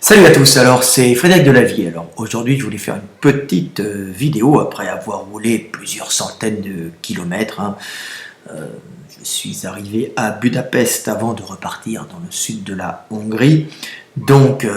Salut à tous, alors c'est Frédéric Delavier. Alors aujourd'hui je voulais faire une petite vidéo après avoir roulé plusieurs centaines de kilomètres. Je suis arrivé à Budapest avant de repartir dans le sud de la Hongrie. Donc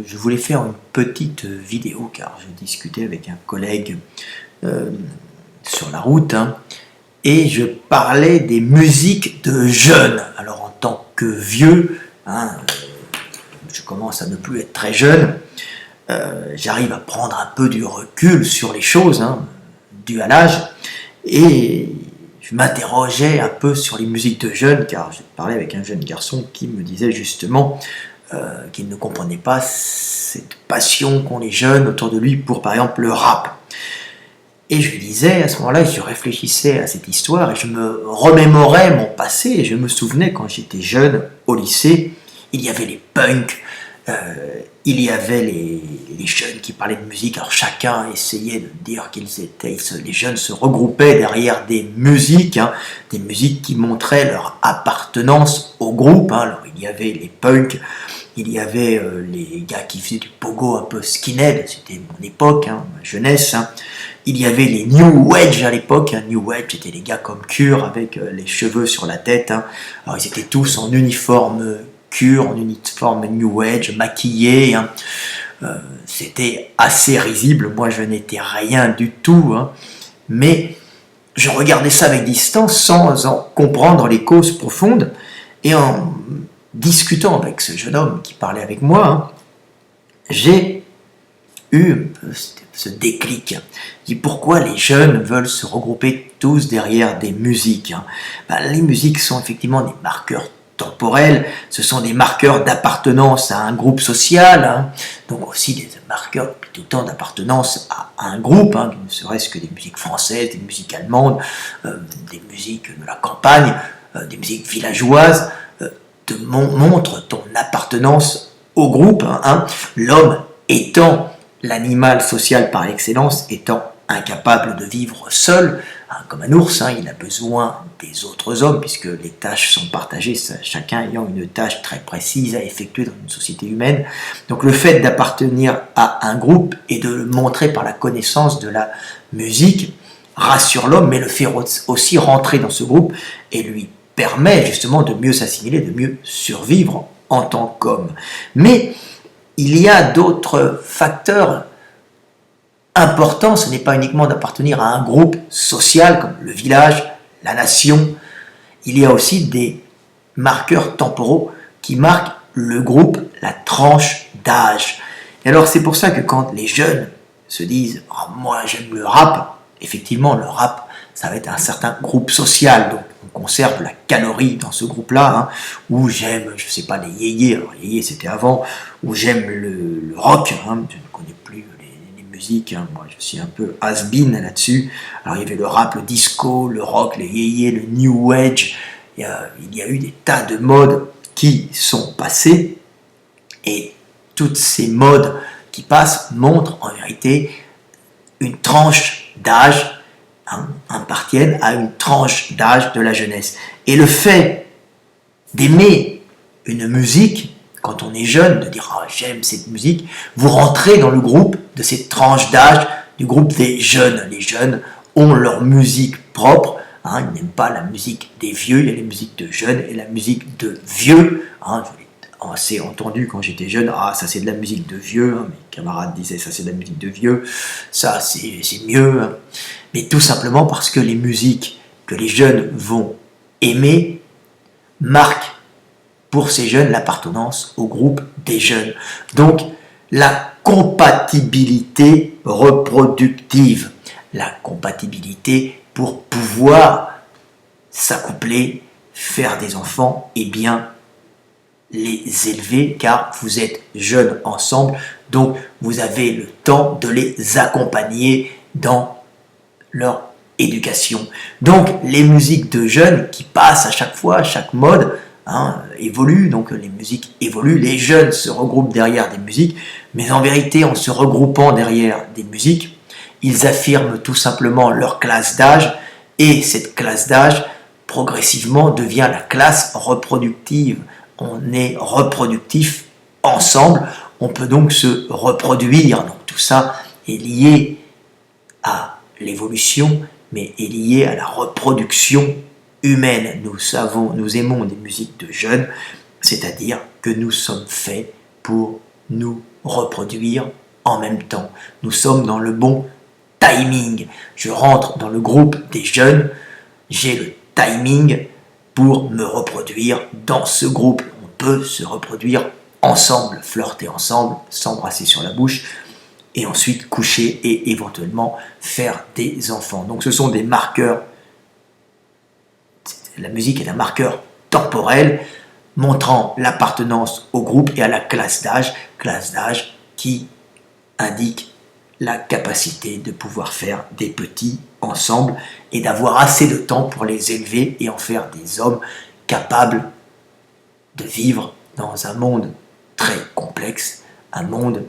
je voulais faire une petite vidéo car je discutais avec un collègue sur la route et je parlais des musiques de jeunes. Alors en tant que vieux, je commence à ne plus être très jeune, j'arrive à prendre un peu du recul sur les choses, dû à l'âge, et je m'interrogeais un peu sur les musiques de jeunes, car j'ai parlé avec un jeune garçon qui me disait justement qu'il ne comprenait pas cette passion qu'ont les jeunes autour de lui pour, par exemple, le rap. Et je lui disais, à ce moment-là, je réfléchissais à cette histoire, et je me remémorais mon passé, et je me souvenais quand j'étais jeune, au lycée, il y avait les punks, il y avait les jeunes qui parlaient de musique, alors chacun essayait de dire qu'ils étaient, les jeunes se regroupaient derrière des musiques qui montraient leur appartenance au groupe. Alors il y avait les punks, il y avait les gars qui faisaient du pogo un peu skinhead, c'était mon époque, ma jeunesse. Il y avait les New Age à l'époque. New Age, c'était les gars comme Cure avec les cheveux sur la tête. Alors ils étaient tous en uniforme Cure, en uniforme New Age, maquillés. C'était assez risible. Moi, je n'étais rien du tout. Mais je regardais ça avec distance sans en comprendre les causes profondes. Et en discutant avec ce jeune homme qui parlait avec moi, j'ai eu un peu ce déclic. Je dis pourquoi les jeunes veulent se regrouper tous derrière des musiques. Les musiques sont effectivement des marqueurs temporels, ce sont des marqueurs d'appartenance à un groupe social, donc aussi des marqueurs tout le temps d'appartenance à un groupe, ne serait-ce que des musiques françaises, des musiques allemandes, des musiques de la campagne, des musiques villageoises, te montrent ton appartenance au groupe, l'homme étant l'animal social par excellence, étant incapable de vivre seul, comme un ours, il a besoin des autres hommes, puisque les tâches sont partagées, chacun ayant une tâche très précise à effectuer dans une société humaine. Donc le fait d'appartenir à un groupe et de le montrer par la connaissance de la musique rassure l'homme, mais le fait aussi rentrer dans ce groupe et lui permet justement de mieux s'assimiler, de mieux survivre en tant qu'homme. Mais il y a d'autres facteurs importants, ce n'est pas uniquement d'appartenir à un groupe social comme le village, la nation, il y a aussi des marqueurs temporaux qui marquent le groupe, la tranche d'âge. Et alors c'est pour ça que quand les jeunes se disent « oh, moi j'aime le rap », effectivement le rap ça va être un certain groupe social, donc on conserve la calorie dans ce groupe-là, où j'aime, je ne sais pas, les yéyés, alors les yéyés c'était avant, où j'aime le rock, je ne connais plus les musiques, moi je suis un peu has-been là-dessus. Alors il y avait le rap, le disco, le rock, les yéyés, le new age, il y a eu des tas de modes qui sont passés, et toutes ces modes qui passent montrent en vérité une tranche d'âge, appartiennent à une tranche d'âge de la jeunesse. Et le fait d'aimer une musique, quand on est jeune, de dire « j'aime cette musique », vous rentrez dans le groupe de cette tranche d'âge, du groupe des jeunes. Les jeunes ont leur musique propre, ils n'aiment pas la musique des vieux, il y a les musiques de jeunes et la musique de vieux. C'est entendu quand j'étais jeune, ça c'est de la musique de vieux, mes camarades disaient ça c'est de la musique de vieux, ça c'est mieux, mais tout simplement parce que les musiques que les jeunes vont aimer marquent pour ces jeunes l'appartenance au groupe des jeunes. Donc la compatibilité reproductive, la compatibilité pour pouvoir s'accoupler, faire des enfants et bien les élever, car vous êtes jeunes ensemble, donc vous avez le temps de les accompagner dans leur éducation. Donc les musiques de jeunes qui passent à chaque fois, chaque mode évolue, donc les musiques évoluent, les jeunes se regroupent derrière des musiques, mais en vérité en se regroupant derrière des musiques, ils affirment tout simplement leur classe d'âge, et cette classe d'âge progressivement devient la classe reproductive. On est reproductif ensemble, On peut donc se reproduire. Donc tout ça est lié à l'évolution, mais est lié à la reproduction humaine. Nous aimons des musiques de jeunes, c'est-à-dire que nous sommes faits pour nous reproduire en même temps. Nous sommes dans le bon timing. Je rentre dans le groupe des jeunes, j'ai le timing pour me reproduire dans ce groupe. On peut se reproduire ensemble, flirter ensemble, s'embrasser sur la bouche, et ensuite coucher et éventuellement faire des enfants. Donc ce sont des marqueurs. La musique est un marqueur temporel montrant l'appartenance au groupe et à la classe d'âge qui indique la capacité de pouvoir faire des petits ensemble et d'avoir assez de temps pour les élever et en faire des hommes capables de vivre dans un monde très complexe, un monde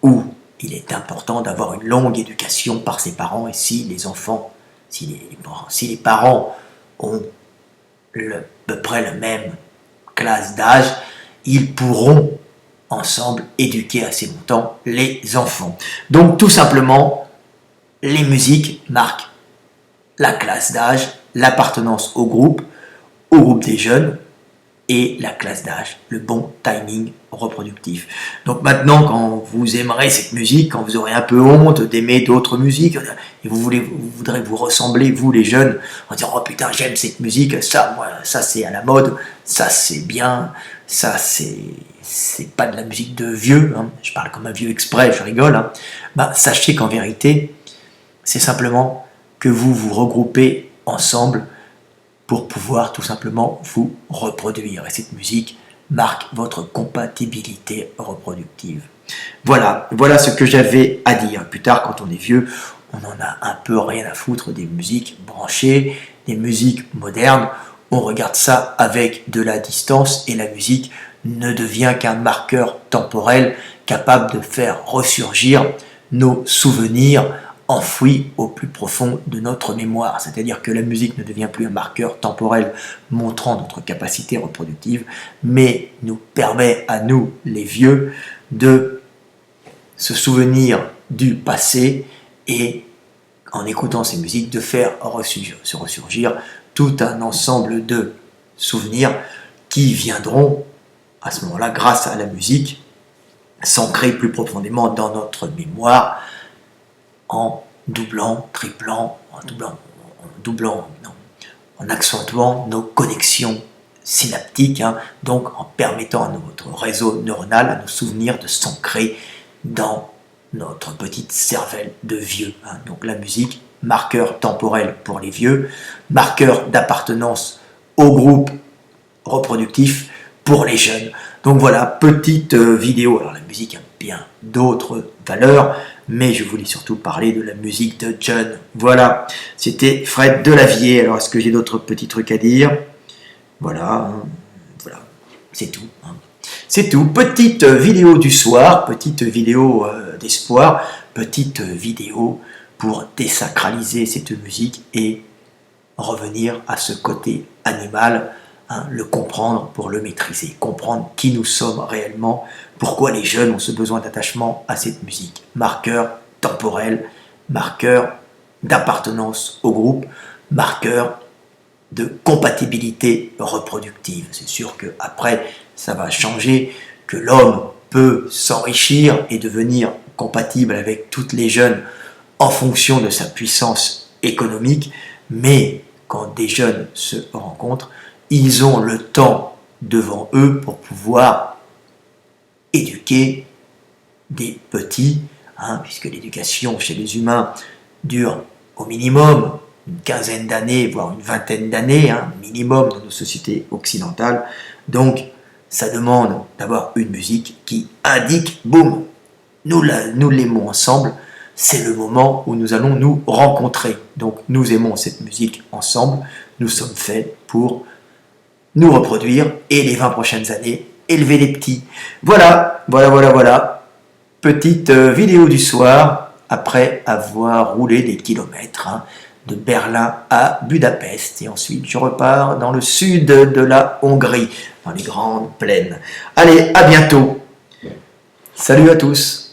où il est important d'avoir une longue éducation par ses parents, et si les parents ont à peu près la même classe d'âge, ils pourront ensemble éduquer assez longtemps les enfants. Donc tout simplement, les musiques marquent la classe d'âge, l'appartenance au groupe des jeunes, et la classe d'âge, le bon timing reproductif. Donc maintenant, quand vous aimerez cette musique, quand vous aurez un peu honte d'aimer d'autres musiques, et vous voudrez vous ressembler, vous les jeunes, en disant « Oh putain, j'aime cette musique, ça c'est à la mode, ça c'est bien, ça c'est pas de la musique de vieux, hein. » Je parle comme un vieux exprès, je rigole. Hein. Bah, sachez qu'en vérité, c'est simplement que vous vous regroupez ensemble pour pouvoir tout simplement vous reproduire. Et cette musique marque votre compatibilité reproductive. Voilà ce que j'avais à dire. Plus tard, quand on est vieux, on en a un peu rien à foutre des musiques branchées, des musiques modernes. On regarde ça avec de la distance et la musique ne devient qu'un marqueur temporel capable de faire ressurgir nos souvenirs enfoui au plus profond de notre mémoire. C'est-à-dire que la musique ne devient plus un marqueur temporel montrant notre capacité reproductive, mais nous permet à nous, les vieux, de se souvenir du passé et, en écoutant ces musiques, de faire se ressurgir tout un ensemble de souvenirs qui viendront, à ce moment-là, grâce à la musique, s'ancrer plus profondément dans notre mémoire, en doublant, triplant, en accentuant nos connexions synaptiques, hein, donc en permettant à notre réseau neuronal, à nos souvenirs de s'ancrer dans notre petite cervelle de vieux. Hein. Donc la musique, marqueur temporel pour les vieux, marqueur d'appartenance au groupe reproductif pour les jeunes. Donc voilà, petite vidéo. Alors la musique a bien d'autres valeurs, mais je voulais surtout parler de la musique de John. Voilà, c'était Fred Delavier. Alors est-ce que j'ai d'autres petits trucs à dire? Voilà, c'est tout. Hein. C'est tout. Petite vidéo du soir, petite vidéo d'espoir, petite vidéo pour désacraliser cette musique et revenir à ce côté animal. Hein, le comprendre pour le maîtriser, comprendre qui nous sommes réellement, pourquoi les jeunes ont ce besoin d'attachement à cette musique. Marqueur temporel, marqueur d'appartenance au groupe, marqueur de compatibilité reproductive. C'est sûr qu'après, ça va changer, que l'homme peut s'enrichir et devenir compatible avec toutes les jeunes en fonction de sa puissance économique, mais quand des jeunes se rencontrent, ils ont le temps devant eux pour pouvoir éduquer des petits, hein, puisque l'éducation chez les humains dure au minimum une quinzaine d'années, voire une vingtaine d'années, hein, minimum dans nos sociétés occidentales. Donc, ça demande d'avoir une musique qui indique, boum, nous l'aimons ensemble, c'est le moment où nous allons nous rencontrer. Donc, nous aimons cette musique ensemble, nous sommes faits pour nous reproduire et les 20 prochaines années, élever les petits. Voilà. Petite vidéo du soir, après avoir roulé des kilomètres, hein, de Berlin à Budapest. Et ensuite, je repars dans le sud de la Hongrie, dans les grandes plaines. Allez, à bientôt. Salut à tous!